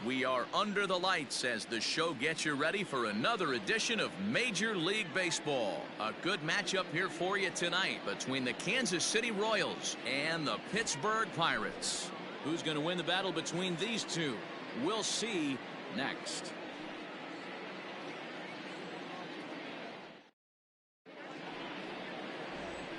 We are under the lights as the show gets you ready for another edition of Major League Baseball. A good matchup here for you tonight between the Kansas City Royals and the Pittsburgh Pirates. Who's going to win the battle between these two? We'll see next.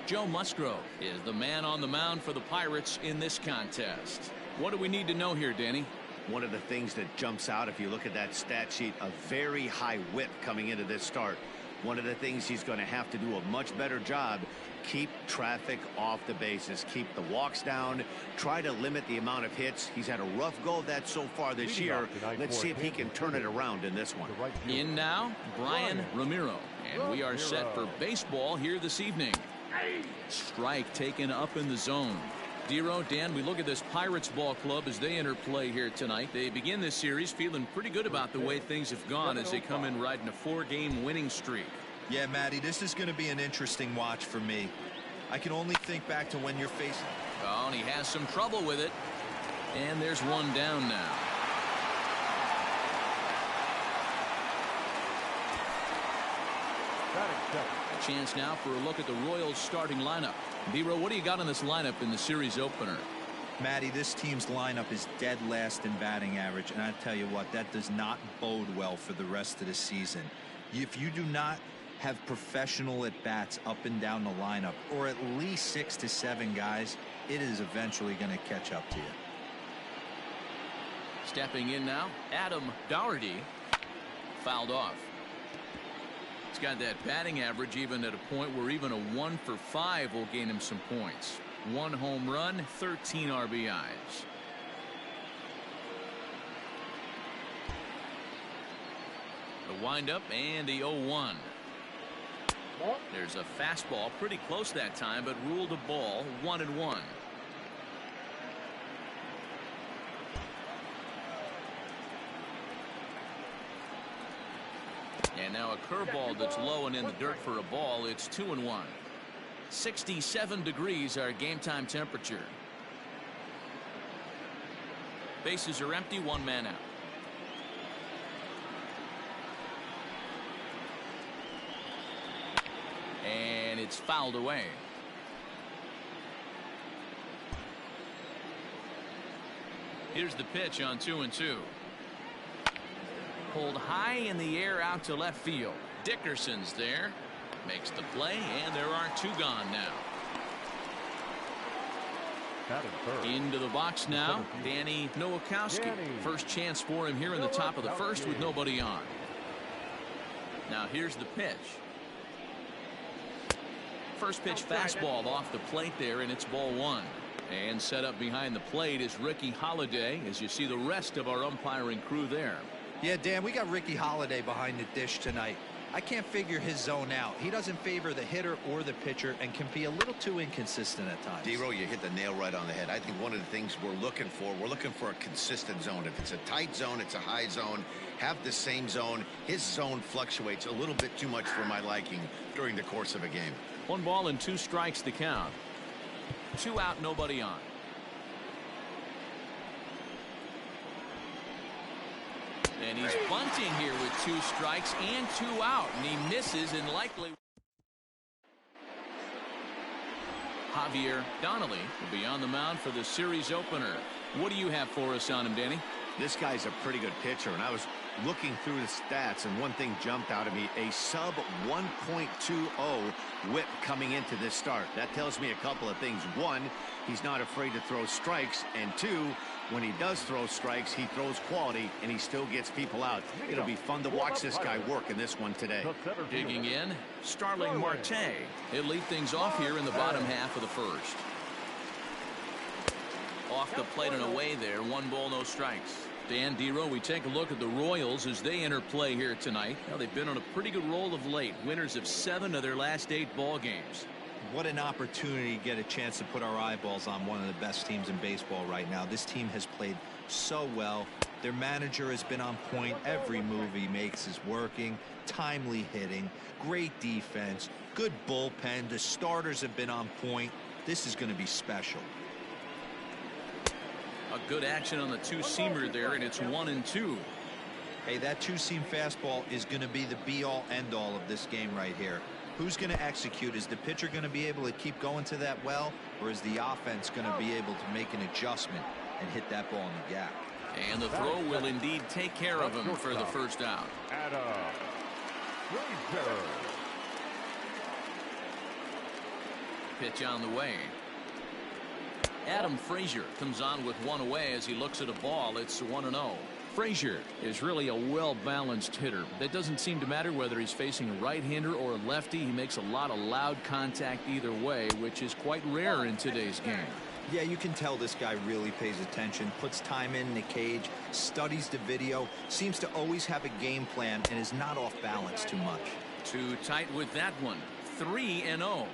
Joe Musgrove is the man on the mound for the Pirates in this contest. What do we need to know here, Danny? One of the things that jumps out if you look at that stat sheet, a very high whip coming into this start. One of the things he's going to have to do a much better job, keep traffic off the bases, keep the walks down, try to limit the amount of hits. He's had a rough go of that so far this year. Let's see if he can turn it around in this one. In now, Brian Ramiro, and we are set for baseball here this evening. Strike taken up in the zone. Dero, Dan, we look at this Pirates ball club as they enter play here tonight. They begin this series feeling pretty good about the way things have gone as they come in riding a 4-game winning streak. Yeah, Matty, this is going to be an interesting watch for me. I can only think back to when you're facing. Oh, and he has some trouble with it. And there's one down now. A chance now for a look at the Royals starting lineup. Dero, what do you got on this lineup in the series opener? Matty, this team's lineup is dead last in batting average, and I tell you what, that does not bode well for the rest of the season. If you do not have professional at-bats up and down the lineup, or at least 6 to 7 guys, it is eventually going to catch up to you. Stepping in now, Adam Doherty, fouled off. He's got that batting average even at a point where even a 1 for 5 will gain him some points. 1 home run, 13 RBIs. The windup and the 0-1. There's a fastball pretty close that time, but ruled a ball, 1-1. And now a curveball that's low and in the dirt for a ball. It's 2-1. 67 degrees our game time temperature. Bases are empty, 1 man out. And it's fouled away. Here's the pitch on 2-2. Pulled high in the air out to left field. Dickerson's there. Makes the play, and there are 2 gone now. Into the box now, Danny Nowakowski. First chance for him here in the top of the first with nobody on. Now here's the pitch. First pitch fastball off the plate there, and it's ball 1. And set up behind the plate is Ricky Holiday as you see the rest of our umpiring crew there. Yeah, Dan, we got Ricky Holiday behind the dish tonight. I can't figure his zone out. He doesn't favor the hitter or the pitcher and can be a little too inconsistent at times. Dero, you hit the nail right on the head. I think one of the things we're looking for a consistent zone. If it's a tight zone, it's a high zone. Have the same zone. His zone fluctuates a little bit too much for my liking during the course of a game. 1 ball and 2 strikes to count. 2 out, nobody on. And he's bunting here with 2 strikes and 2 out, and he misses and likely. Javier Donnelly will be on the mound for the series opener. What do you have for us on him, Danny? This guy's a pretty good pitcher, and I was looking through the stats, and one thing jumped out at me, a sub 1.20 whip coming into this start. That tells me a couple of things. 1, he's not afraid to throw strikes, and 2, when he does throw strikes, he throws quality, and he still gets people out. It'll be fun to watch this guy work in this one today. Digging in, Starling Marte. He'll lead things off here in the bottom half of the first. Off the plate and away there, 1 ball, no strikes. Dan, Dero, we take a look at the Royals as they enter play here tonight. Now, they've been on a pretty good roll of late. Winners of 7 of their last 8 ball games. What an opportunity to get a chance to put our eyeballs on one of the best teams in baseball right now. This team has played so well. Their manager has been on point. Every move he makes is working. Timely hitting, great defense, good bullpen. The starters have been on point. This is going to be special. A good action on the two-seamer there, and it's 1-2. Hey, that two-seam fastball is going to be the be-all, end-all of this game right here. Who's going to execute? Is the pitcher going to be able to keep going to that well, or is the offense going to be able to make an adjustment and hit that ball in the gap? And the throw will indeed take care of him for the first out. Pitch on the way. Adam Frazier comes on with one away as he looks at a ball. It's 1-0. Frazier is really a well-balanced hitter. That doesn't seem to matter whether he's facing a right-hander or a lefty. He makes a lot of loud contact either way, which is quite rare in today's game. Yeah, you can tell this guy really pays attention, puts time in the cage, studies the video, seems to always have a game plan, and is not off balance too much. Too tight with that one. 3-0.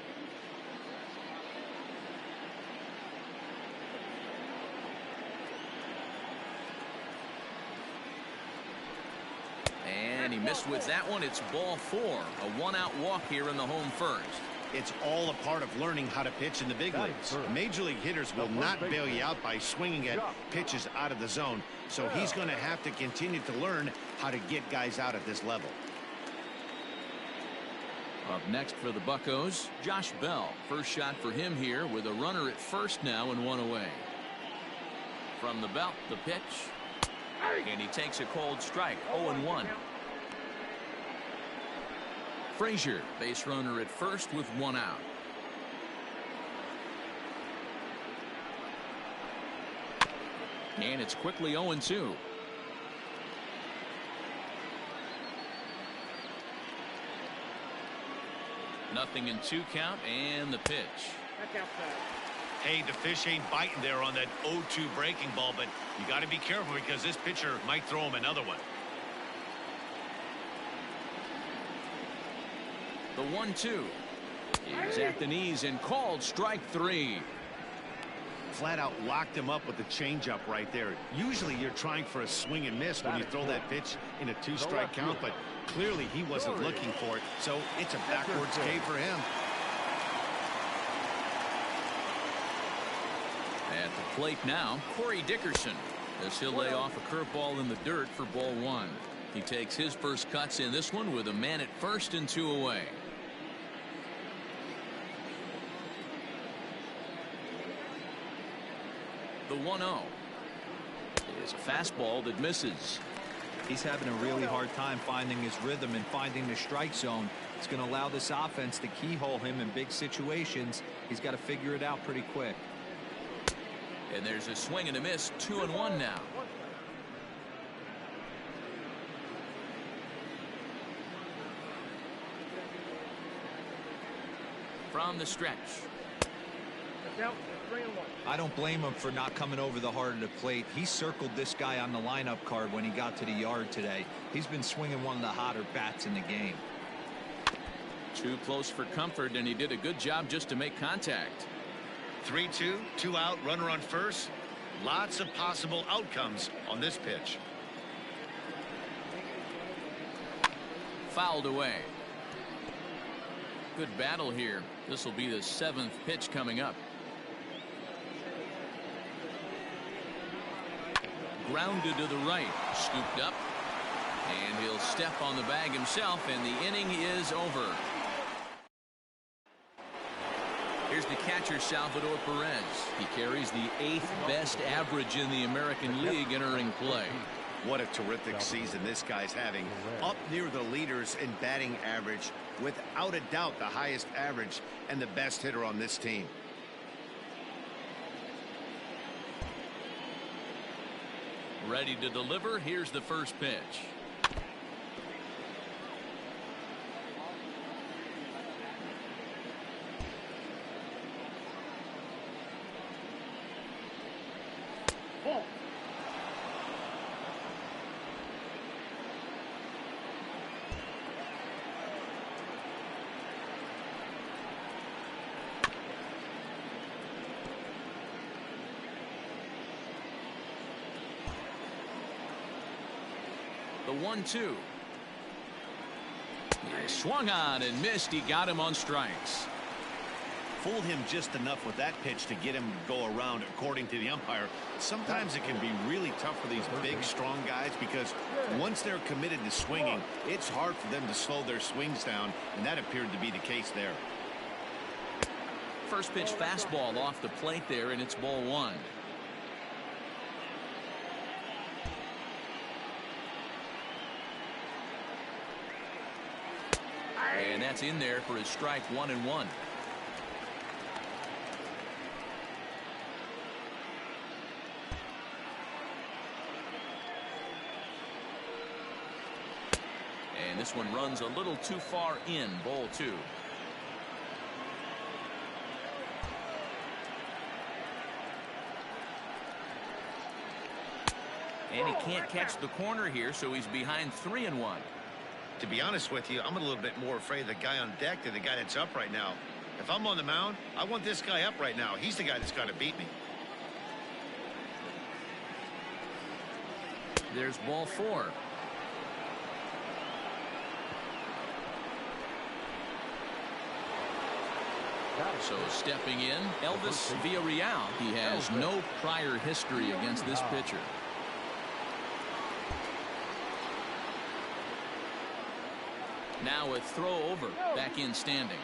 And he missed with that one. It's ball 4. A one-out walk here in the home first. It's all a part of learning how to pitch in the big leagues. Major league hitters will not bail you out by swinging at pitches out of the zone. So he's going to have to continue to learn how to get guys out at this level. Up next for the Buccos, Josh Bell. First shot for him here with a runner at first now and one away. From the belt, the pitch. And he takes a cold strike. 0-1. Frazier, base runner at first with one out. And it's quickly 0-2. Nothing in 2 count, and the pitch. Hey, the fish ain't biting there on that 0-2 breaking ball, but you got to be careful because this pitcher might throw him another one. The 1-2 is at the knees and called strike 3. Flat out locked him up with the changeup right there. Usually you're trying for a swing and miss when you throw that pitch in a 2-strike count, but clearly he wasn't looking for it, so it's a backwards K for him. At the plate now, Corey Dickerson, as he'll lay off a curveball in the dirt for ball 1. He takes his first cuts in this one with a man at first and 2 away. The 1-0 is a fastball that misses. He's having a really hard time finding his rhythm and finding the strike zone. It's going to allow this offense to keyhole him in big situations. He's got to figure it out pretty quick. And there's a swing and a miss. 2-1 now. From the stretch. I don't blame him for not coming over the heart of the plate. He circled this guy on the lineup card when he got to the yard today. He's been swinging one of the hotter bats in the game. Too close for comfort, and he did a good job just to make contact. 3-2, 2 out, runner on first. Lots of possible outcomes on this pitch. Fouled away. Good battle here. This will be the 7th pitch coming up. Grounded to the right, scooped up, and he'll step on the bag himself, and the inning is over. Here's the catcher, Salvador Perez. He carries the 8th best average in the American League entering play. What a terrific season this guy's having. Up near the leaders in batting average, without a doubt the highest average and the best hitter on this team. Ready to deliver. Here's the first pitch. The 1-2. Swung on and missed. He got him on strikes. fooled him just enough with that pitch to get him to go around, according to the umpire. Sometimes it can be really tough for these big, strong guys because once they're committed to swinging, it's hard for them to slow their swings down, and that appeared to be the case there. First pitch fastball off the plate there, and it's ball one. And that's in there for his strike, 1-1. And this one runs a little too far in, ball two. And he can't catch the corner here, so he's behind 3-1. To be honest with you, I'm a little bit more afraid of the guy on deck than the guy that's up right now. If I'm on the mound, I want this guy up right now. He's the guy that's got to beat me. There's ball four. So stepping in, Elvis Villarreal. He has no prior history against this pitcher. Now a throw over, back in standing.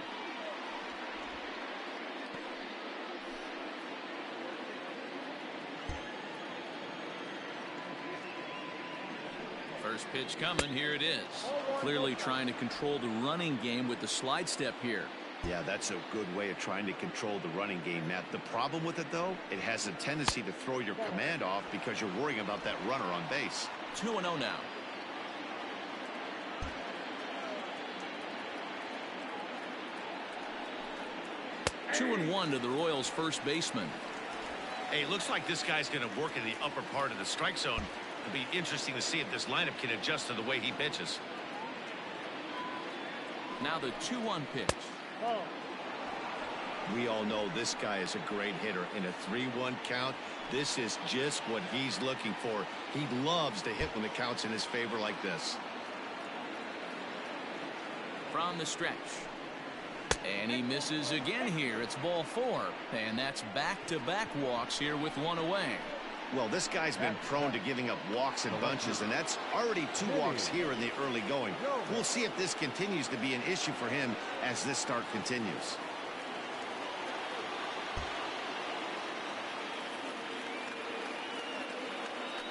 First pitch coming, here it is. Clearly trying to control the running game with the slide step here. Yeah, that's a good way of trying to control the running game, Matt. The problem with it, though, it has a tendency to throw your command off because you're worrying about that runner on base. 2-0 now. Two and one to the Royals' first baseman. Hey, it looks like this guy's going to work in the upper part of the strike zone. It'll be interesting to see if this lineup can adjust to the way he pitches. Now the 2-1 pitch. We all know this guy is a great hitter. In a 3-1 count, this is just what he's looking for. He loves to hit when the count's in his favor like this. From the stretch. And he misses again here. It's ball four. And that's back-to-back walks here with one away. Well, this guy's been prone to giving up walks in bunches, and that's already 2 walks here in the early going. We'll see if this continues to be an issue for him as this start continues.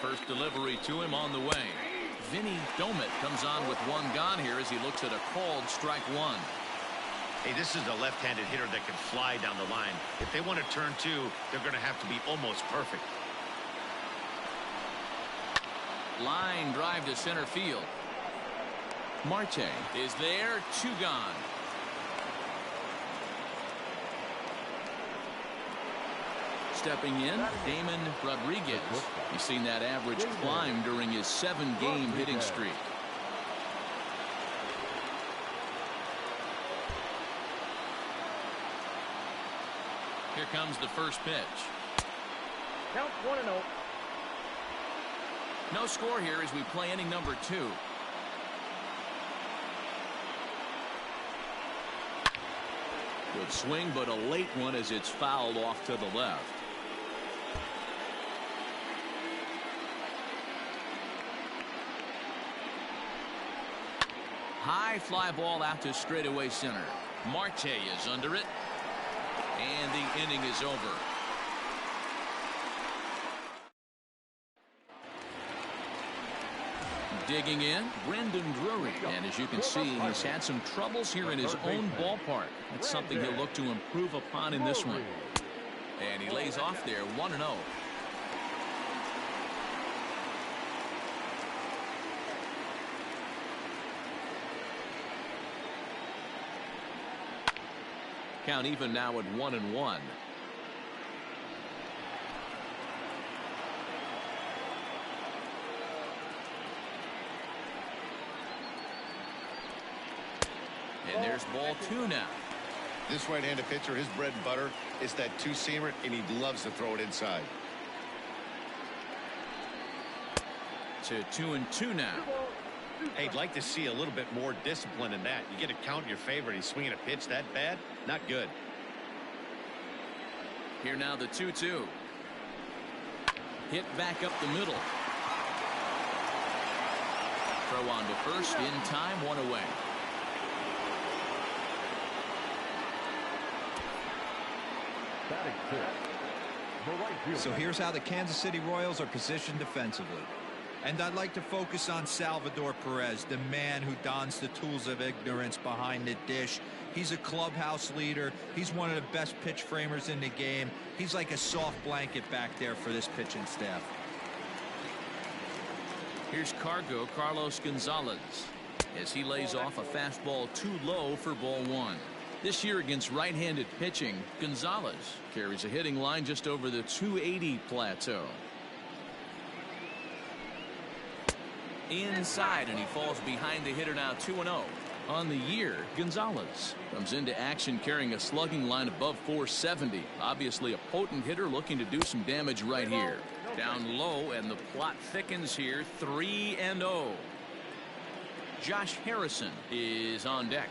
First delivery to him on the way. Vinny Domit comes on with one gone here as he looks at a called strike one. Hey, this is a left-handed hitter that can fly down the line. If they want to turn two, they're going to have to be almost perfect. Line drive to center field. Marte is there, 2 gone. Stepping in, Damon Rodriguez. You've seen that average climb during his 7-game hitting streak. Here comes the first pitch. Count 1-0. No score here as we play inning number 2. Good swing, but a late one as it's fouled off to the left. High fly ball out to straightaway center. Marte is under it. And the inning is over. Digging in, Brendan Drury. And as you can see, he's had some troubles here in his own ballpark. That's something he'll look to improve upon in this one. And he lays off there, 1-0. Count even now at 1-1. And there's ball 2 now. This right-handed pitcher, his bread and butter is that two-seamer, and he loves to throw it inside. To 2-2 now. Hey, I'd like to see a little bit more discipline in that. You get a count in your favor and he's swinging a pitch that bad? Not good. Here now the 2-2. Hit back up the middle. Throw on to first in time, 1 away. So here's how the Kansas City Royals are positioned defensively. And I'd like to focus on Salvador Perez, the man who dons the tools of ignorance behind the dish. He's a clubhouse leader. He's one of the best pitch framers in the game. He's like a soft blanket back there for this pitching staff. Here's Carlos Gonzalez as he lays off a fastball too low for ball 1. This year against right-handed pitching, Gonzalez carries a hitting line just over the 280 plateau. Inside, and he falls behind the hitter now 2-0. On the year, Gonzalez comes into action carrying a slugging line above 470. Obviously a potent hitter looking to do some damage right here. Down low, and the plot thickens here. 3-0. Josh Harrison is on deck.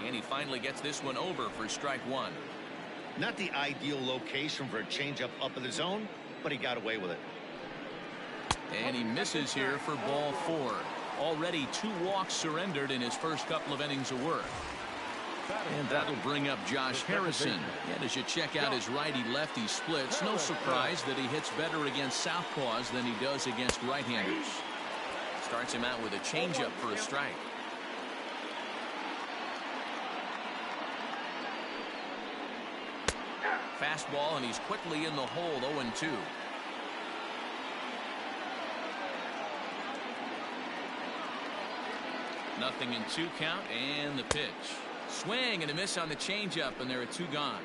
And he finally gets this one over for strike 1. Not the ideal location for a changeup up in the zone, but he got away with it. And he misses here for ball 4. Already 2 walks surrendered in his first couple of innings of work. And that'll bring up Josh Harrison. And as you check out his righty-lefty splits, no surprise that he hits better against southpaws than he does against right-handers. Starts him out with a changeup for a strike. Fastball, and he's quickly in the hole. 0-2. Nothing in 2 count, and the pitch. Swing and a miss on the changeup, and there are 2 gone.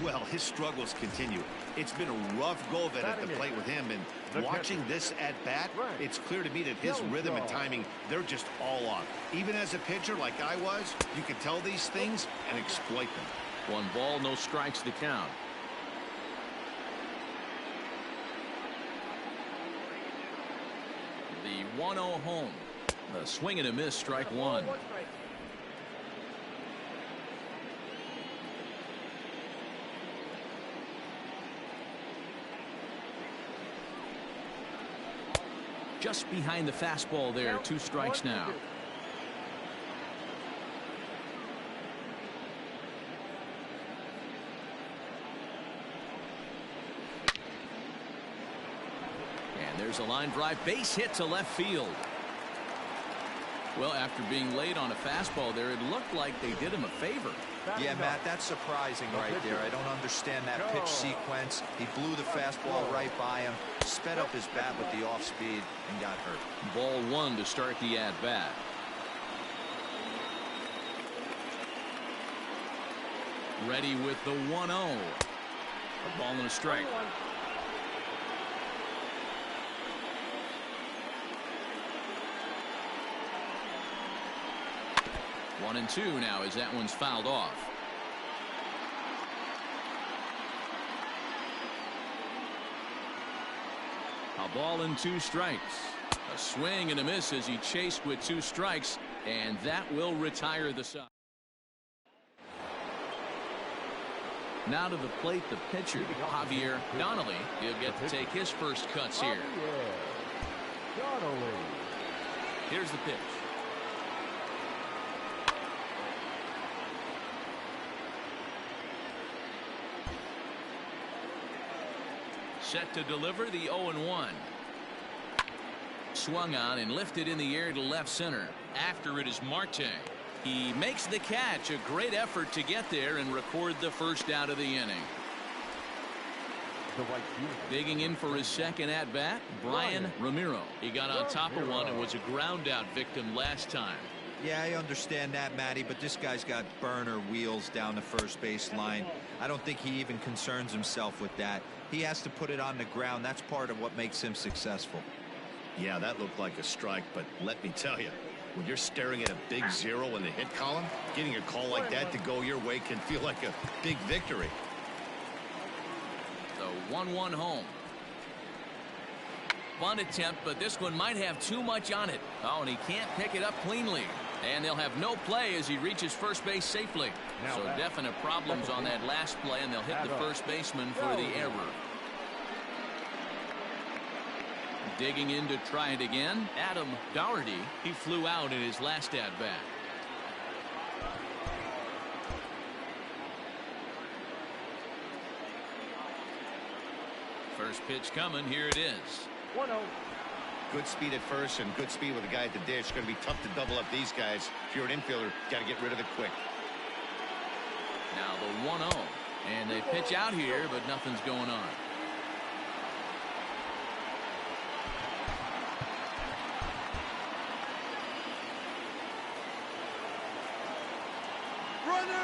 Well, his struggles continue. It's been a rough go of it at the plate with him, and watching this at bat, it's clear to me that his rhythm and timing, they're just all off. Even as a pitcher like I was, you can tell these things and exploit them. 1 ball, no strikes to count. The 1-0 home. A swing and a miss, strike 1. Just behind the fastball there. 2 strikes now. And there's a line drive, base hit to left field. Well, after being late on a fastball there, it looked like they did him a favor. Yeah, Matt, that's surprising right there. I don't understand that pitch sequence. He blew the fastball right by him, sped up his bat with the off speed, and got hurt. Ball 1 to start the at-bat. Ready with the 1-0. A ball and a strike. 1-2 now as that one's fouled off. A ball and 2 strikes. A swing and a miss as he chased with 2 strikes, and that will retire the side. Now to the plate, the pitcher, Javier Donnelly. He'll get to take his first cuts here. Here's the pitch. Set to deliver the 0-1. Swung on and lifted in the air to left center. After it is Marte. He makes the catch. A great effort to get there and record the first out of the inning. Digging in for his second at bat, Brian Ramiro. He got on top of one and was a ground out victim last time. Yeah, I understand that, Matty, but this guy's got burner wheels down the first base line. I don't think he even concerns himself with that. He has to put it on the ground. That's part of what makes him successful. Yeah, that looked like a strike, but let me tell you, when you're staring at a big 0 in the hit column, getting a call like that to go your way can feel like a big victory. The 1-1 home. Bunt attempt, but this one might have too much on it. Oh, and he can't pick it up cleanly. And they'll have no play as he reaches first base safely. So definite problems on that last play, and they'll hit the first baseman for the error. Digging in to try it again, Adam Doherty. He flew out in his last at-bat. First pitch coming. Here it is. 1-0. Good speed at first and good speed with the guy at the dish. It's going to be tough to double up these guys. If you're an infielder, got to get rid of it quick. Now the 1-0. And they pitch out here, but nothing's going on.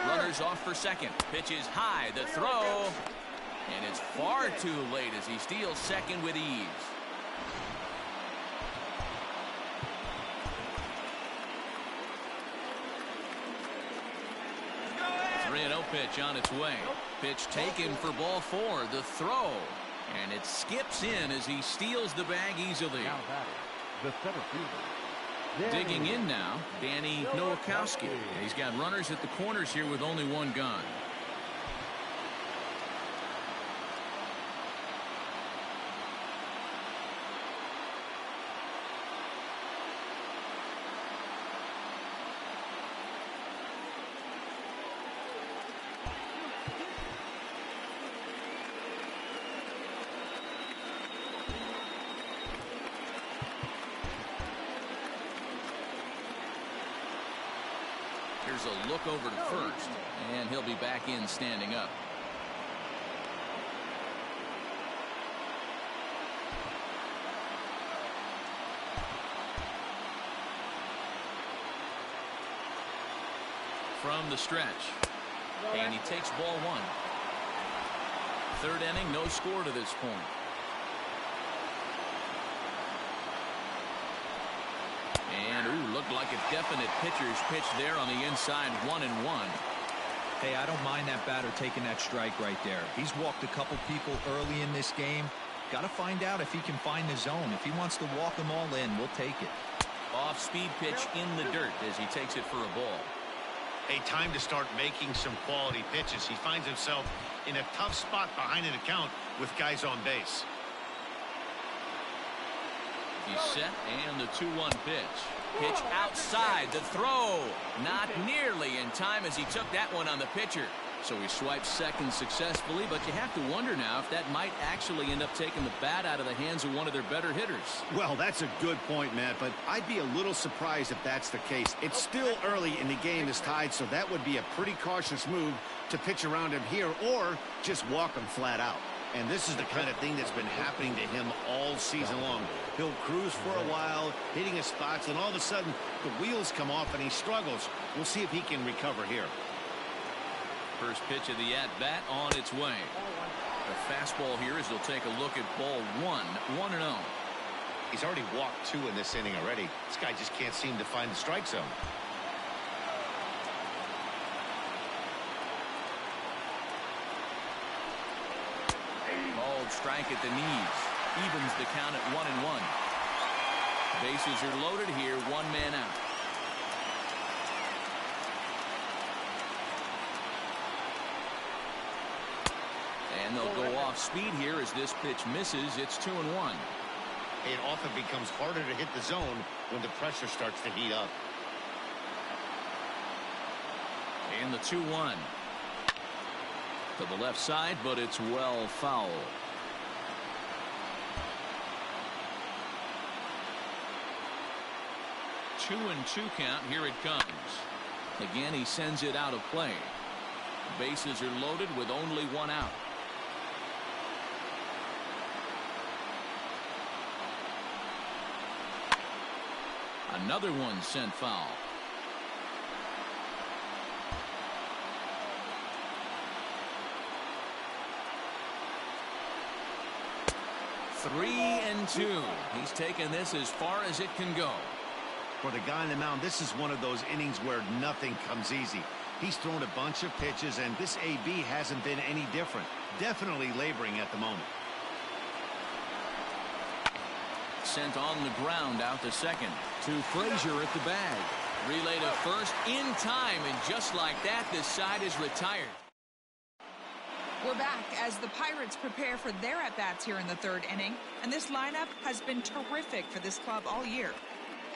Runners off for second. Pitch is high. The throw. And it's far too late as he steals second with ease. 3-0 pitch on its way. Pitch taken for ball 4. The throw. And it skips in as he steals the bag easily. The center fielder. Digging in now, Danny Nowakowski. He's got runners at the corners here with only one gone. Here's a look over to first, and he'll be back in standing up. From the stretch, and he takes ball 1. Third inning, no score to this point. And looked like a definite pitcher's pitch there on the inside. 1-1. Hey, I don't mind that batter taking that strike right there. He's walked a couple people early in this game. Got to find out if he can find the zone. If he wants to walk them all in, we'll take it. Off speed pitch in the dirt as he takes it for a ball. A time to start making some quality pitches. He finds himself in a tough spot behind an account with guys on base. He's set, and the 2-1 pitch. Pitch outside. The throw. Not nearly in time as he took that one on the pitcher. So he swipes second successfully, but you have to wonder now if that might actually end up taking the bat out of the hands of one of their better hitters. Well, that's a good point, Matt, but I'd be a little surprised if that's the case. It's still early in the game is tied, so that would be a pretty cautious move to pitch around him here or just walk him flat out. And this is the kind of thing that's been happening to him all season long. He'll cruise for a while, hitting his spots, and all of a sudden the wheels come off and he struggles. We'll see if he can recover here. First pitch of the at-bat on its way. The fastball here as they'll take a look at ball 1. 1-0. He's already walked 2 in this inning already. This guy just can't seem to find the strike zone. Called strike at the knees. Evens the count at 1-1. Bases are loaded here. 1 man out. And they'll go off speed here as this pitch misses. It's 2-1. It often becomes harder to hit the zone when the pressure starts to heat up. And the 2-1. To the left side, but it's well foul. 2-2 count. Here it comes. Again, he sends it out of play. Bases are loaded with only 1 out. Another one sent foul. Three and 2. He's taken this as far as it can go. For the guy on the mound, this is one of those innings where nothing comes easy. He's thrown a bunch of pitches, and this AB hasn't been any different. Definitely laboring at the moment. Sent on the ground out to second. To Frazier at the bag. Relay to first in time, and just like that, this side is retired. We're back as the Pirates prepare for their at-bats here in the third inning, and this lineup has been terrific for this club all year.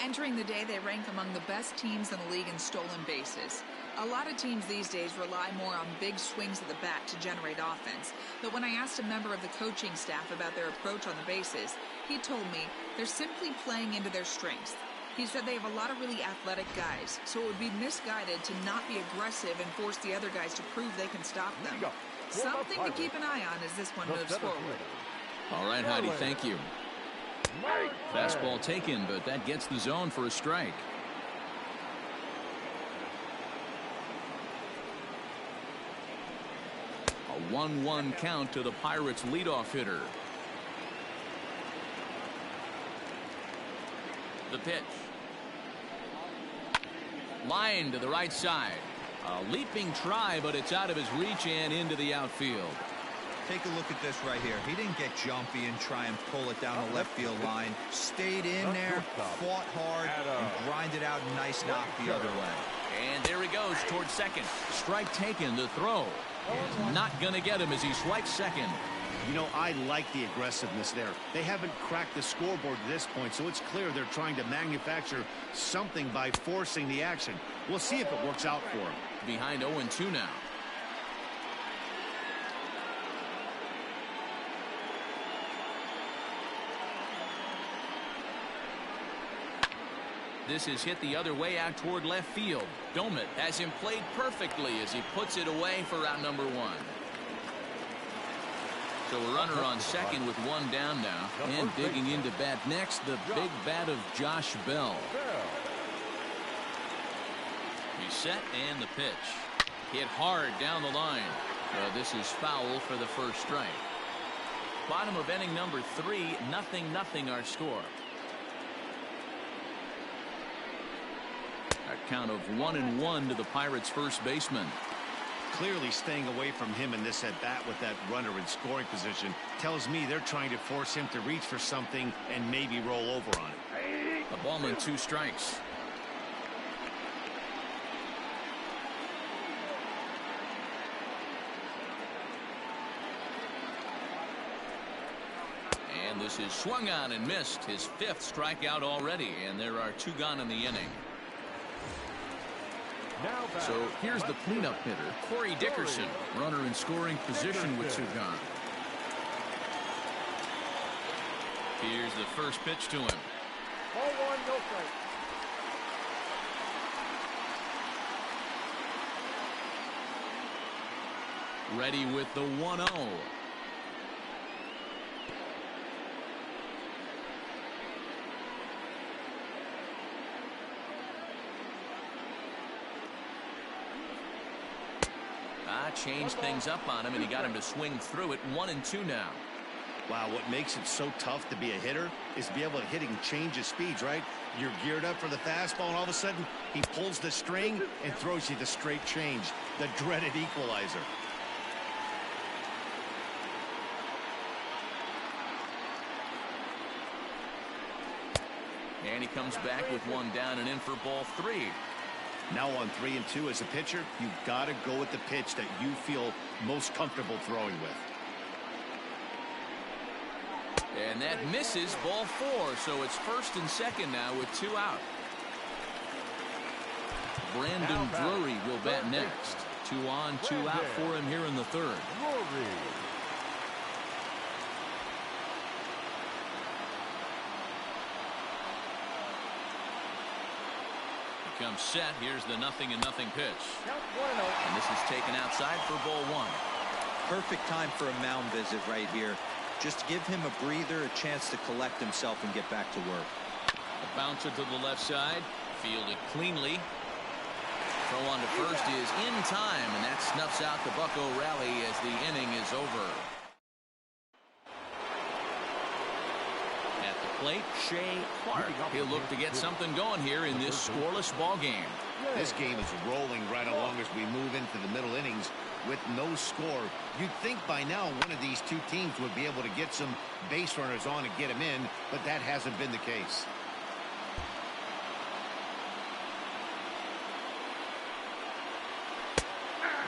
Entering the day, they rank among the best teams in the league in stolen bases. A lot of teams these days rely more on big swings of the bat to generate offense, but when I asked a member of the coaching staff about their approach on the bases, he told me they're simply playing into their strengths. He said they have a lot of really athletic guys, so it would be misguided to not be aggressive and force the other guys to prove they can stop them. Something to keep an eye on as this one moves forward. All right, Heidi, thank you. Fastball taken, but that gets the zone for a strike. A 1-1 count to the Pirates' leadoff hitter. The pitch. Line to the right side. A leaping try, but it's out of his reach and into the outfield. Take a look at this right here. He didn't get jumpy and try and pull it down the left field line. Stayed in there, fought hard, and grinded out a nice knock the other way. And there he goes towards second. Strike taken. The throw is not going to get him as he swipes second. You know, I like the aggressiveness there. They haven't cracked the scoreboard to this point, so it's clear they're trying to manufacture something by forcing the action. We'll see if it works out for them. Behind 0-2 now. This is hit the other way out toward left field. Domit has him played perfectly as he puts it away for out number one. So a runner on second with one down now. And digging into bat next, the big bat of Josh Bell. He's set and the pitch. Hit hard down the line. This is foul for the first strike. Bottom of inning number 3, 0-0 our score. A count of 1-1 to the Pirates' first baseman. Clearly staying away from him in this at-bat with that runner in scoring position tells me they're trying to force him to reach for something and maybe roll over on it. A ball and 2 strikes. And this is swung on and missed. His 5th strikeout already, and there are 2 gone in the inning. So here's the cleanup hitter, Corey Dickerson, runner in scoring position with 2 gone. Here's the first pitch to him. Ball 1, no strike. Ready with the 1-0. Changed things up on him, and he got him to swing through it. 1-2 now. Wow, what makes it so tough to be a hitter is to be able to hit and change his speeds, right? You're geared up for the fastball, and all of a sudden, he pulls the string and throws you the straight change, the dreaded equalizer. And he comes back with 1 down and in for ball 3. Now on 3-2 as a pitcher, you've got to go with the pitch that you feel most comfortable throwing with. And that misses, ball 4, so it's first and second now with 2 out. Brandon Drury will bat next. 2 on, 2 out for him here in the 3rd. Comes set. Here's the 0-0 pitch. And this is taken outside for ball 1. Perfect time for a mound visit right here. Just give him a breather, a chance to collect himself and get back to work. A bouncer to the left side. Fielded cleanly. Throw on to first is in time, and that snuffs out the Bucco rally as the inning is over. Plate, Shea Clark. He'll look to get something going here in this scoreless ball game. This game is rolling right along as we move into the middle innings with no score. You'd think by now one of these 2 teams would be able to get some base runners on and get them in, but that hasn't been the case.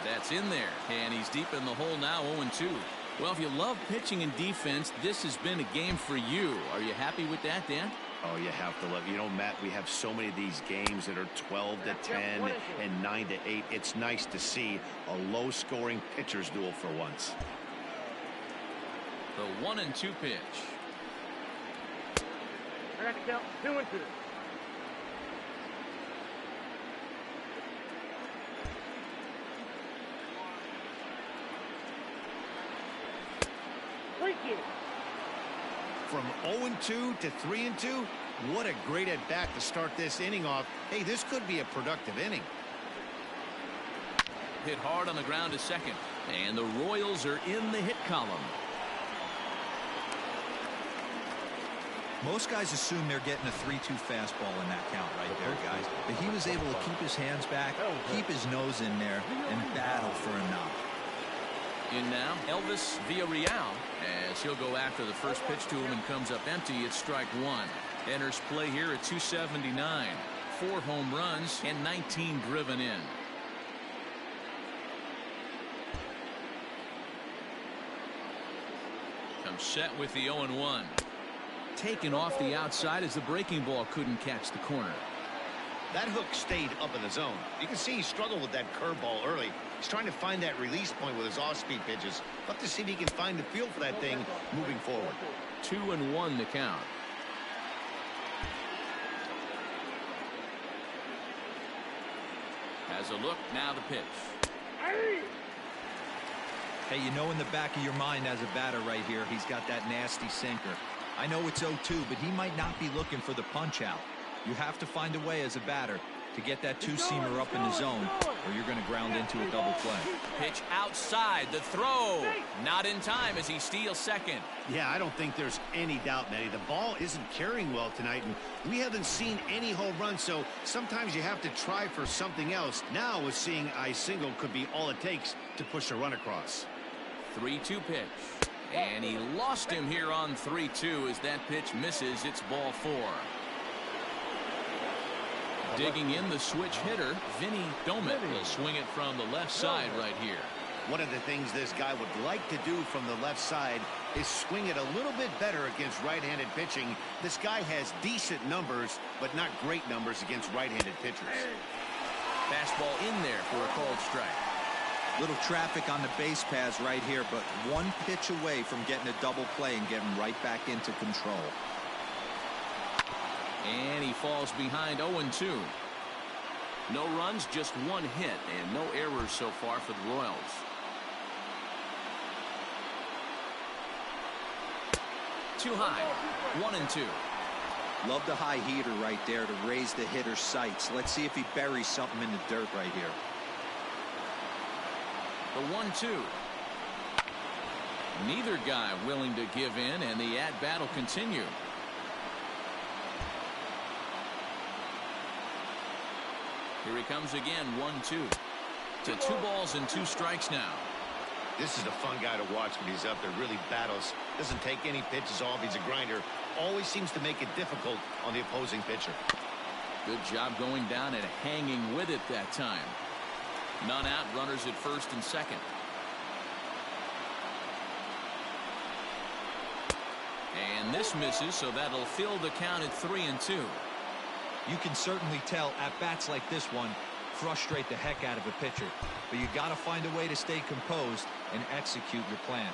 That's in there, and he's deep in the hole now, 0-2. Well, if you love pitching and defense, this has been a game for you. Are you happy with that, Dan? Oh, you have to love. You know, Matt, we have so many of these games that are 12-10 and 9-8. It's nice to see a low-scoring pitcher's duel for once. The 1-2 pitch. I got to count 2-2. From 0-2 to 3-2, what a great at-bat to start this inning off. Hey, this could be a productive inning. Hit hard on the ground to second. And the Royals are in the hit column. Most guys assume they're getting a 3-2 fastball in that count right there, guys. But he was able to keep his hands back, keep his nose in there, and battle for a knock. In now, Elvis Villarreal, as he'll go after the first pitch to him and comes up empty. It's strike one. Enters play here at 279. 4 home runs and 19 driven in. Comes set with the 0-1. Taken off the outside as the breaking ball couldn't catch the corner. That hook stayed up in the zone. You can see he struggled with that curveball early. He's trying to find that release point with his off-speed pitches. Love to see if he can find the feel for that thing moving forward. 2-1 the count. Has a look, now the pitch. Hey, you know in the back of your mind as a batter right here, he's got that nasty sinker. I know it's 0-2, but he might not be looking for the punch out. You have to find a way as a batter to get that two-seamer up in the zone, or you're going to ground into a double play. Pitch outside, the throw. Not in time as he steals second. Yeah, I don't think there's any doubt, Matty. The ball isn't carrying well tonight, and we haven't seen any home runs, so sometimes you have to try for something else. Now, with seeing a single could be all it takes to push a run across. 3-2 pitch. And he lost him here on 3-2 as that pitch misses. It's ball 4. Digging in the switch hitter, Vinny Domet will swing it from the left side right here. One of the things this guy would like to do from the left side is swing it a little bit better against right-handed pitching. This guy has decent numbers, but not great numbers against right-handed pitchers. Fastball in there for a called strike. Little traffic on the base paths right here, but one pitch away from getting a double play and getting right back into control. And he falls behind 0-2. No runs, just one hit, and no errors so far for the Royals. Too high. 1-2. Love the high heater right there to raise the hitter's sights. Let's see if he buries something in the dirt right here. The 1-2. Neither guy willing to give in, and the at-bat will continue. Here he comes again, 1-2. To 2 balls and 2 strikes now. This is a fun guy to watch when he's up there. Really battles. Doesn't take any pitches off. He's a grinder. Always seems to make it difficult on the opposing pitcher. Good job going down and hanging with it that time. None out, runners at first and second. And this misses, so that'll fill the count at 3-2. You can certainly tell at bats like this one frustrate the heck out of a pitcher, but you got to find a way to stay composed and execute your plan.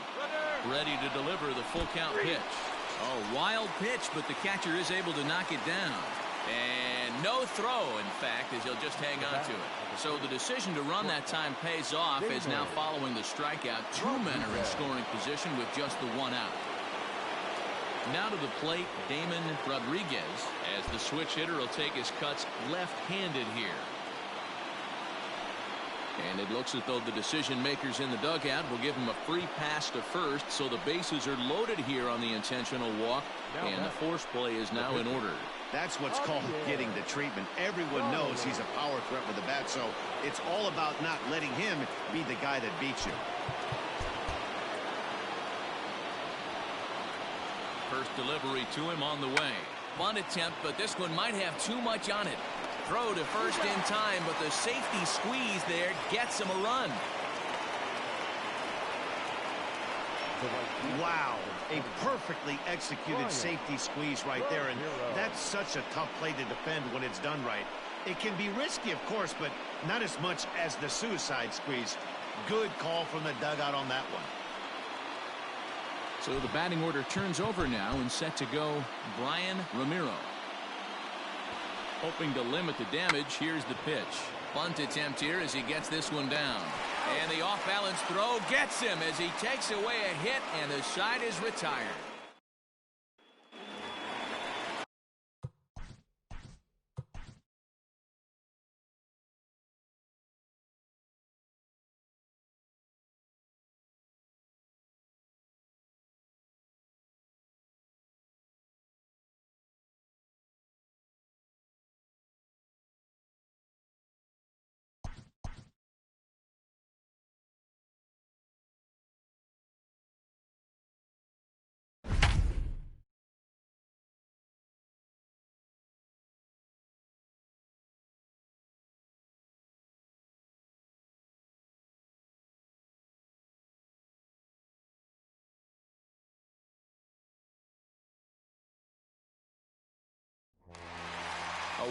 Ready to deliver the full count pitch. Oh, wild pitch, but the catcher is able to knock it down. And no throw, in fact, as he'll just hang on to it. So the decision to run that time pays off, as now following the strikeout, 2 men are in scoring position with just the 1 out. Now to the plate, Damon Rodriguez, as the switch hitter will take his cuts left-handed here. And it looks as though the decision makers in the dugout will give him a free pass to first, so the bases are loaded here on the intentional walk, and the force play is now in order. That's what's called getting the treatment. Everyone knows he's a power threat with the bat, so it's all about not letting him be the guy that beats you. First delivery to him on the way. Bunt attempt, but this one might have too much on it. throw to first in time, but the safety squeeze there gets him a run. Wow, a perfectly executed safety squeeze right there, and that's such a tough play to defend when it's done right. It can be risky, of course, but not as much as the suicide squeeze. Good call from the dugout on that one. So the batting order turns over now and set to go Brian Ramiro. Hoping to limit the damage, here's the pitch. Bunt attempt here as he gets this one down. And the off-balance throw gets him as he takes away a hit, and the side is retired.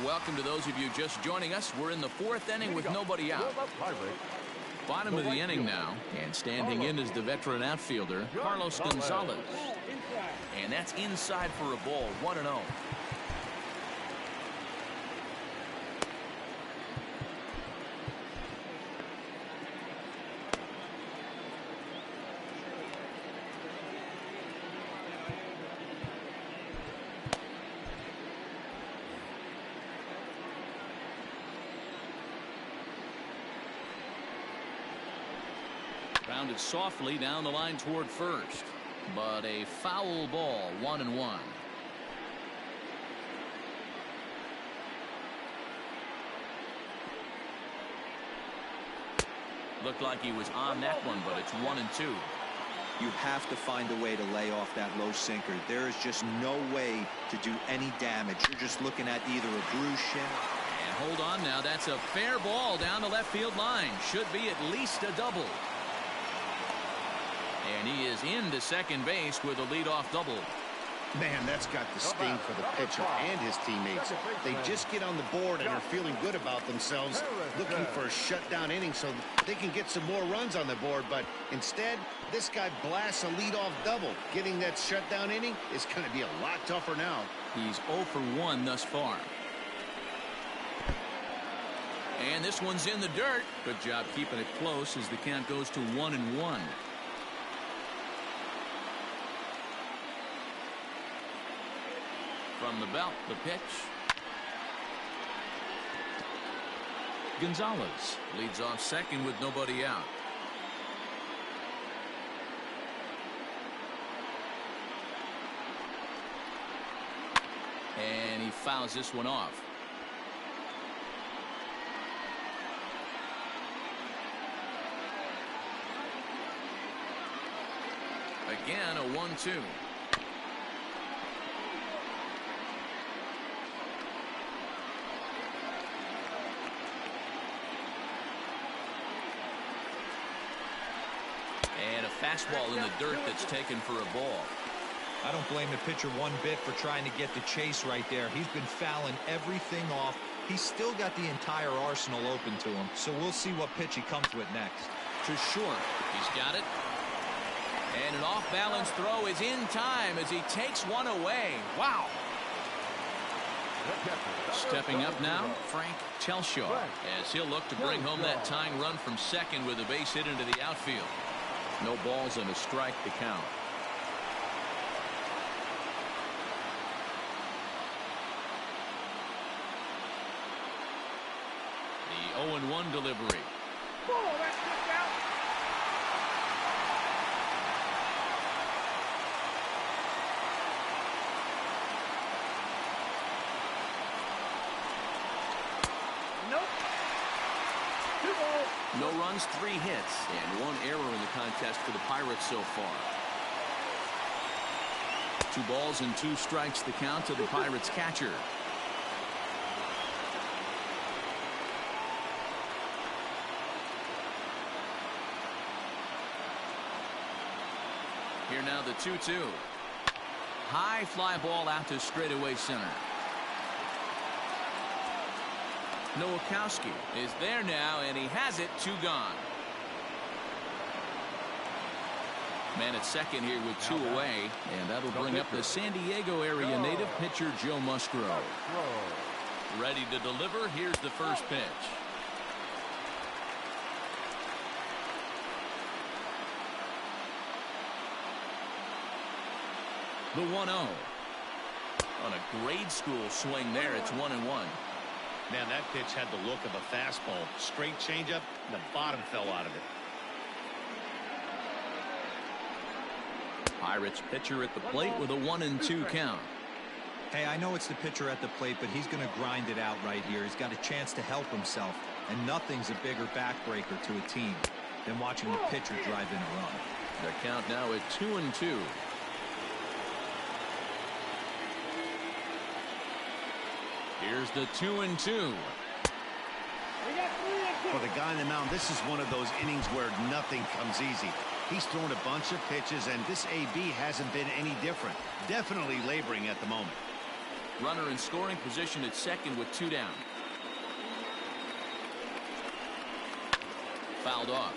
Welcome to those of you just joining us. We're in the fourth inning with nobody out. Bottom of the inning now, and standing in is the veteran outfielder, Carlos Gonzalez. And that's inside for a ball, 1-0. Rounded softly down the line toward first, but a foul ball, 1-1. Looked like he was on that one, but it's 1-2. You have to find a way to lay off that low sinker. There is just no way to do any damage. You're just looking at either a bruised shin. And hold on now, that's a fair ball down the left field line. Should be at least a double. And he is into second base with a leadoff double. Man, that's got the sting for the pitcher and his teammates. They just get on the board and are feeling good about themselves, looking for a shutdown inning so they can get some more runs on the board. But instead, this guy blasts a leadoff double. Getting that shutdown inning is going to be a lot tougher now. He's 0 for 1 thus far. And this one's in the dirt. Good job keeping it close as the count goes to 1-1. From the belt, the pitch. Gonzalez leads off second with nobody out. And he fouls this one off. Again, a 1-2. And a fastball in the dirt that's taken for a ball. I don't blame the pitcher one bit for trying to get the chase right there. He's been fouling everything off. He's still got the entire arsenal open to him, so we'll see what pitch he comes with next. To short. He's got it. And an off-balance throw is in time as he takes one away. Wow. Stepping up now, Frank Telshaw, as he'll look to bring home that tying run from second with a base hit into the outfield. No balls and a strike to count. The 0-1 delivery. No runs, 3 hits, and 1 error in the contest for the Pirates so far. 2 balls and 2 strikes the count to the Pirates catcher. Here now the 2-2. High fly ball out to straightaway center. Nowakowski is there now, and he has it. 2 gone. Man at second here with 2 away, and that'll bring up the San Diego area native pitcher Joe Musgrove. Ready to deliver. Here's the first pitch. The 1-0. On a grade school swing there, it's 1-1. Man, that pitch had the look of a fastball. Straight changeup, and the bottom fell out of it. Pirates pitcher at the plate with a 1-2 count. Hey, I know it's the pitcher at the plate, but he's going to grind it out right here. He's got a chance to help himself, and nothing's a bigger backbreaker to a team than watching the pitcher drive in a run. The count now at 2-2. Here's the 2-2. For the guy on the mound, this is one of those innings where nothing comes easy. He's thrown a bunch of pitches, and this AB hasn't been any different. Definitely laboring at the moment. Runner in scoring position at second with 2 down. Fouled off.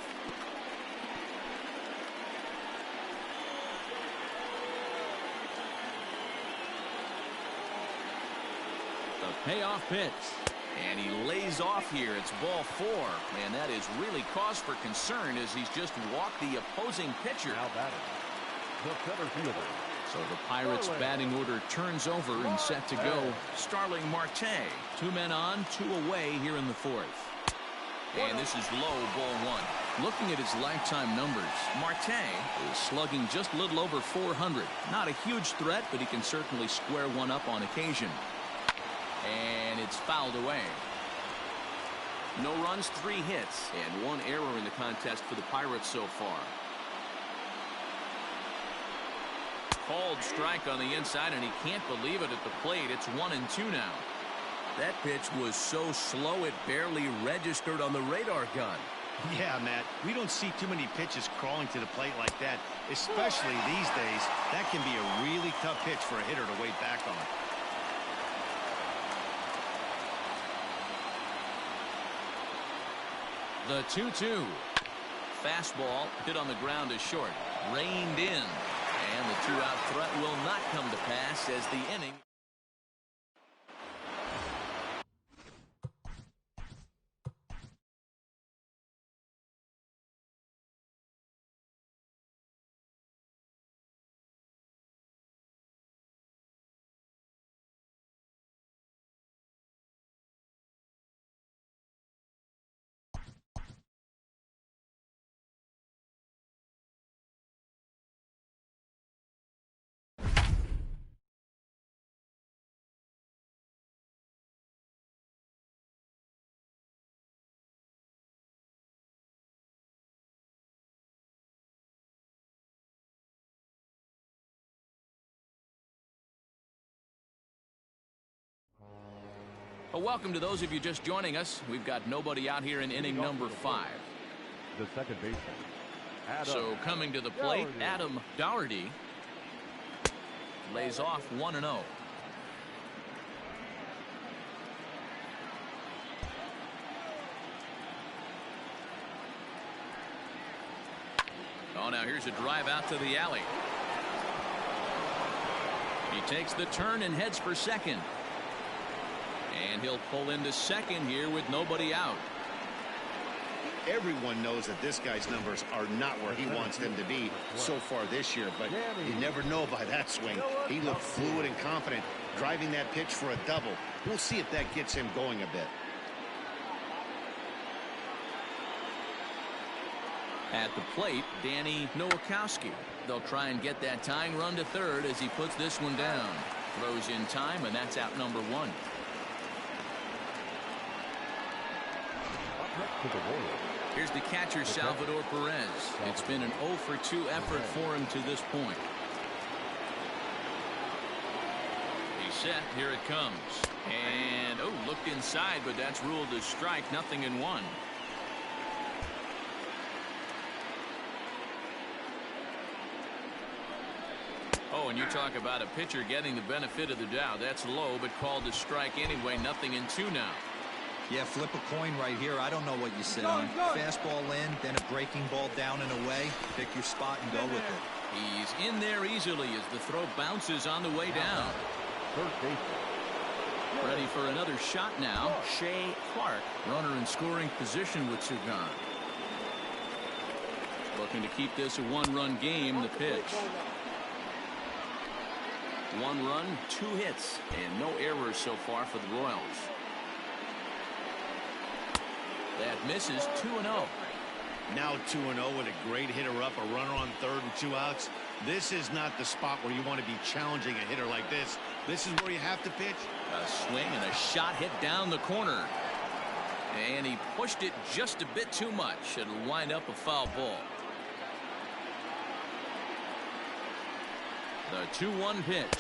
The payoff pitch. And he lays off here. It's ball 4. Man, that is really cause for concern as he's just walked the opposing pitcher. Now batting, the center fielder. So the Pirates batting order turns over and set to go. Starling Marte. 2 men on, 2 away here in the 4th. And this is low, ball 1. Looking at his lifetime numbers, Marte is slugging just a little over 400. Not a huge threat, but he can certainly square one up on occasion. And it's fouled away. No runs, 3 hits, and 1 error in the contest for the Pirates so far. Called strike on the inside, and he can't believe it at the plate. It's 1-2 now. That pitch was so slow it barely registered on the radar gun. Yeah, Matt, we don't see too many pitches crawling to the plate like that, especially these days. That can be a really tough pitch for a hitter to wait back on. The 2-2. Fastball hit on the ground is short. Reined in. And the 2-out threat will not come to pass as the inning. Well, welcome to those of you just joining us. We've got nobody out here in inning number 5. The second baseman. So coming to the plate, Adam Doherty lays off 1-0. Oh, now here's a drive out to the alley. He takes the turn and heads for second. And he'll pull into second here with nobody out. Everyone knows that this guy's numbers are not where he wants them to be so far this year, but you never know by that swing. He looked fluid and confident, driving that pitch for a double. We'll see if that gets him going a bit. At the plate, Danny Nowakowski. They'll try and get that tying run to third as he puts this one down. Throws in time, and that's out number 1. Here's the catcher, Salvador Perez. It's been an 0-for-2 effort for him to this point. He's set. Here it comes. And, oh, looked inside, but that's ruled as strike. 0-1. Oh, and you talk about a pitcher getting the benefit of the doubt. That's low, but called a strike anyway. 0-2 now. Yeah, flip a coin right here. I don't know what you sit on. Fastball in, then a breaking ball down and away. Pick your spot and go with it. He's in there easily as the throw bounces on the way down. Third base. Ready for another shot now. Shea Clark, runner in scoring position with two gone. Looking to keep this a one-run game. The pitch. 1 run, 2 hits, and no errors so far for the Royals. That misses. 2-0. Now 2-0 with a great hitter up, a runner on third and 2 outs. This is not the spot where you want to be challenging a hitter like this. This is where you have to pitch. A swing and a shot hit down the corner. And he pushed it just a bit too much. It'll wind up a foul ball. The 2-1 pitch.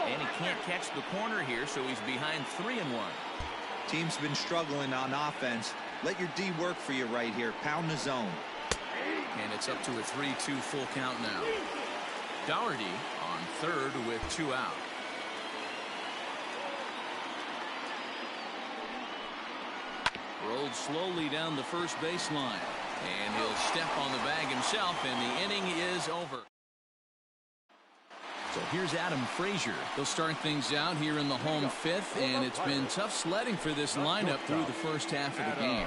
And he can't catch the corner here, so he's behind 3-1. Team's been struggling on offense. Let your D work for you right here. Pound the zone. And it's up to a 3-2 full count now. Doherty on third with 2 out. Rolled slowly down the first baseline. And he'll step on the bag himself, and the inning is over. So here's Adam Frazier. They'll start things out here in the home 5th, and it's been tough sledding for this lineup through the first half of the game.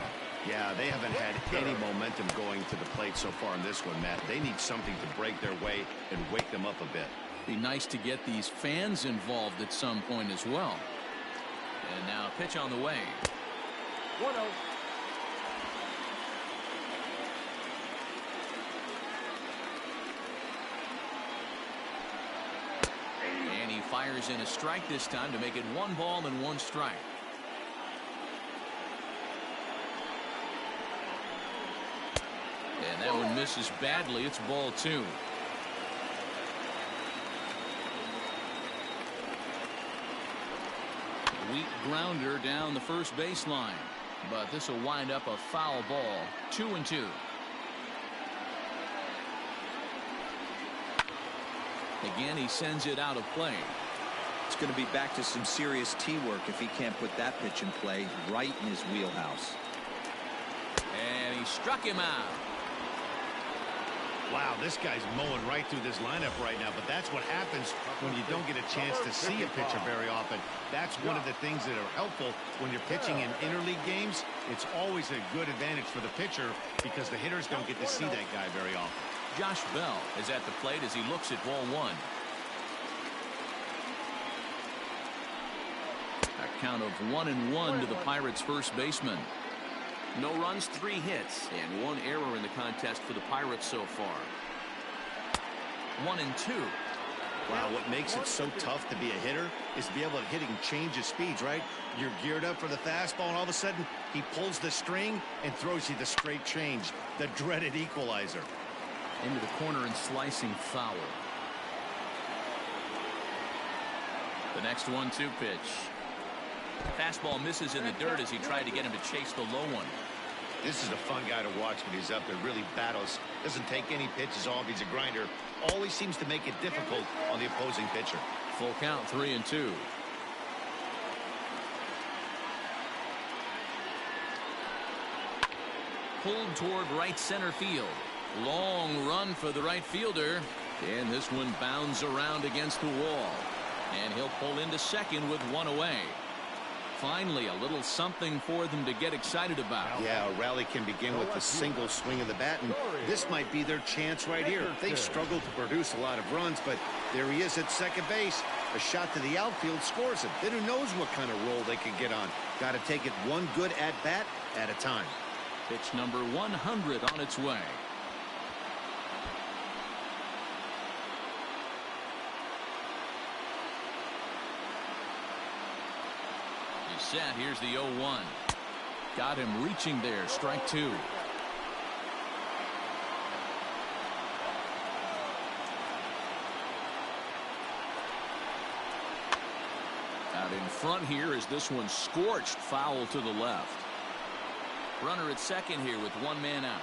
Yeah, they haven't had any momentum going to the plate so far in this one, Matt. They need something to break their way and wake them up a bit. Be nice to get these fans involved at some point as well. And now a pitch on the way. 1-0. And he fires in a strike this time to make it 1 ball and 1 strike. And that one misses badly. It's ball 2. Weak grounder down the first baseline, but this will wind up a foul ball. 2-2. Again, he sends it out of play. It's going to be back to some serious T work if he can't put that pitch in play right in his wheelhouse. And he struck him out. Wow, this guy's mowing right through this lineup right now, but that's what happens when you don't get a chance to see a pitcher very often. That's one of the things that are helpful when you're pitching in interleague games. It's always a good advantage for the pitcher because the hitters don't get to see that guy very often. Josh Bell is at the plate as he looks at ball 1. A count of 1-1 to the Pirates' first baseman. No runs, 3 hits, and 1 error in the contest for the Pirates so far. 1-2. Wow, what makes it so tough to be a hitter is to be able to hitting change of speeds, right? You're geared up for the fastball, and all of a sudden, he pulls the string and throws you the straight change, the dreaded equalizer. Into the corner and slicing foul. The next 1-2 pitch. Fastball misses in the dirt as he tried to get him to chase the low one. This is a fun guy to watch when he's up there. Really battles. Doesn't take any pitches off. He's a grinder. Always seems to make it difficult on the opposing pitcher. Full count, 3-2. Pulled toward right center field. Long run for the right fielder. And this one bounds around against the wall. And he'll pull into second with 1 away. Finally, a little something for them to get excited about. Yeah, a rally can begin with a single swing of the bat, and this might be their chance right here. They've struggled to produce a lot of runs, but there he is at second base. A shot to the outfield scores him. Then who knows what kind of roll they can get on. Got to take it one good at-bat at a time. Pitch number 100 on its way. Set. Here's the 0-1. Got him reaching there. Strike 2. Out in front here is this one scorched foul to the left. Runner at second here with 1 man out.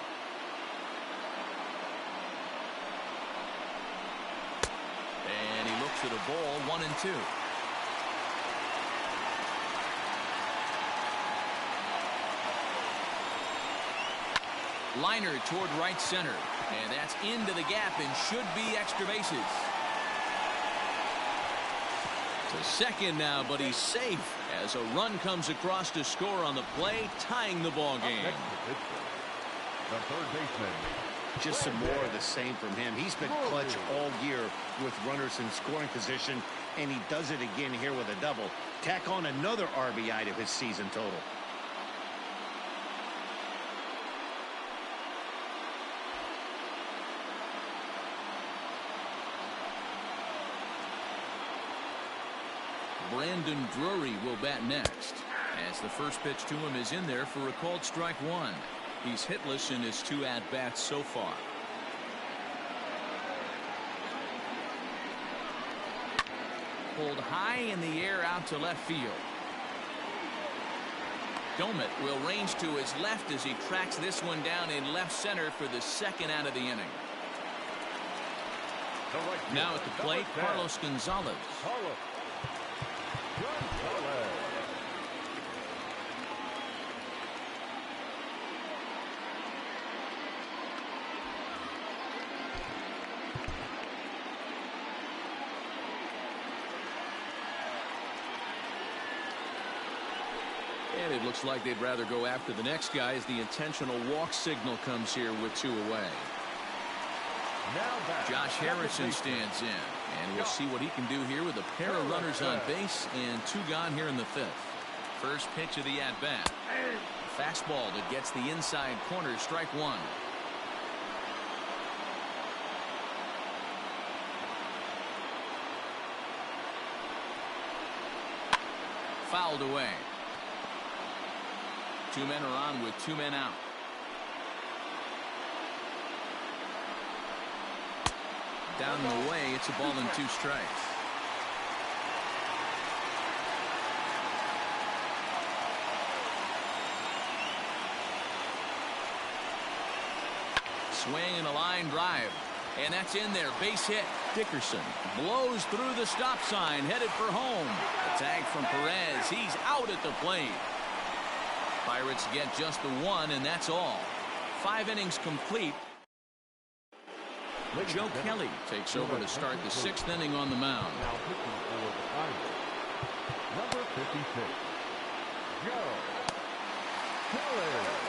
makes it a ball 1-2. Liner toward right center, and that's into the gap and should be extra bases. To second now, but he's safe as a run comes across to score on the play, tying the ball game. The third baseman. Just some more of the same from him. He's been clutch all year with runners in scoring position, and he does it again here with a double. Tack on another RBI to his season total. Brandon Drury will bat next, as the first pitch to him is in there for a called strike one. He's hitless in his 2 at-bats so far. Pulled high in the air out to left field. Domet will range to his left as he tracks this one down in left center for the second out of the inning. Now at the plate, Carlos Gonzalez. And it looks like they'd rather go after the next guy as the intentional walk signal comes here with 2 away. Josh Harrison stands in, and we'll see what he can do here with a pair of runners on base and 2 gone here in the 5th. First pitch of the at-bat. Fastball that gets the inside corner, strike one. Fouled away. 2 men are on with 2 men out. Down and away, it's a ball and 2 strikes. Swing and a line drive. And that's in there. Base hit. Dickerson blows through the stop sign, headed for home. A tag from Perez. He's out at the plate. Pirates get just the 1, and that's all. 5 innings complete. Joe Kelly takes over to start the 6th inning on the mound. Now pitching for the Pirates, number 56, Joe Kelly.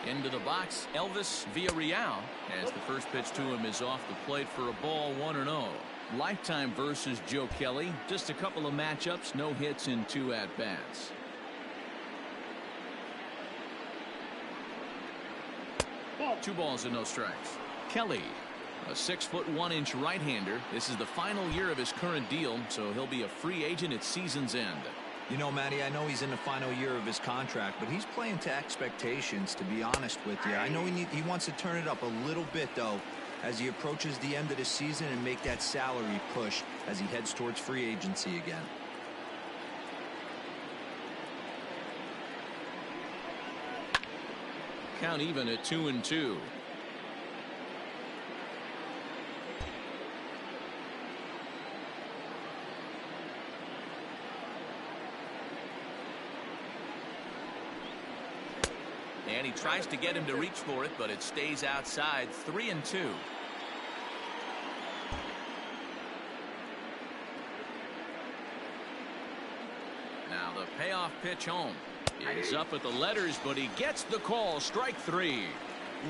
Into the box, Elvis Villarreal, as the first pitch to him is off the plate for a ball 1-0. Lifetime versus Joe Kelly. Just a couple of matchups, no hits in 2 at-bats. Two balls and no strikes. Kelly, a 6'1" right-hander. This is the final year of his current deal, so he'll be a free agent at season's end. You know, Matty, I know he's in the final year of his contract, but he's playing to expectations, to be honest with you. I know he wants to turn it up a little bit, though, as he approaches the end of the season and make that salary push as he heads towards free agency again. Count even at 2-2. And he tries to get him to reach for it, but it stays outside. 3-2. Now the payoff pitch home is up at the letters, but he gets the call. Strike 3.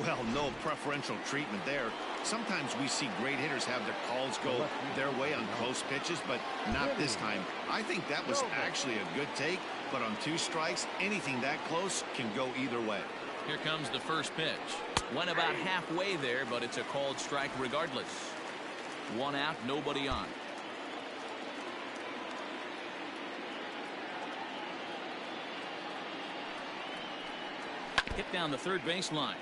Well, no preferential treatment there. Sometimes we see great hitters have their calls go their way on close pitches, but not this time. I think that was actually a good take, but on 2 strikes, anything that close can go either way. Here comes the first pitch. Went about halfway there, but it's a called strike regardless. 1 out, nobody on. Hit down the third baseline.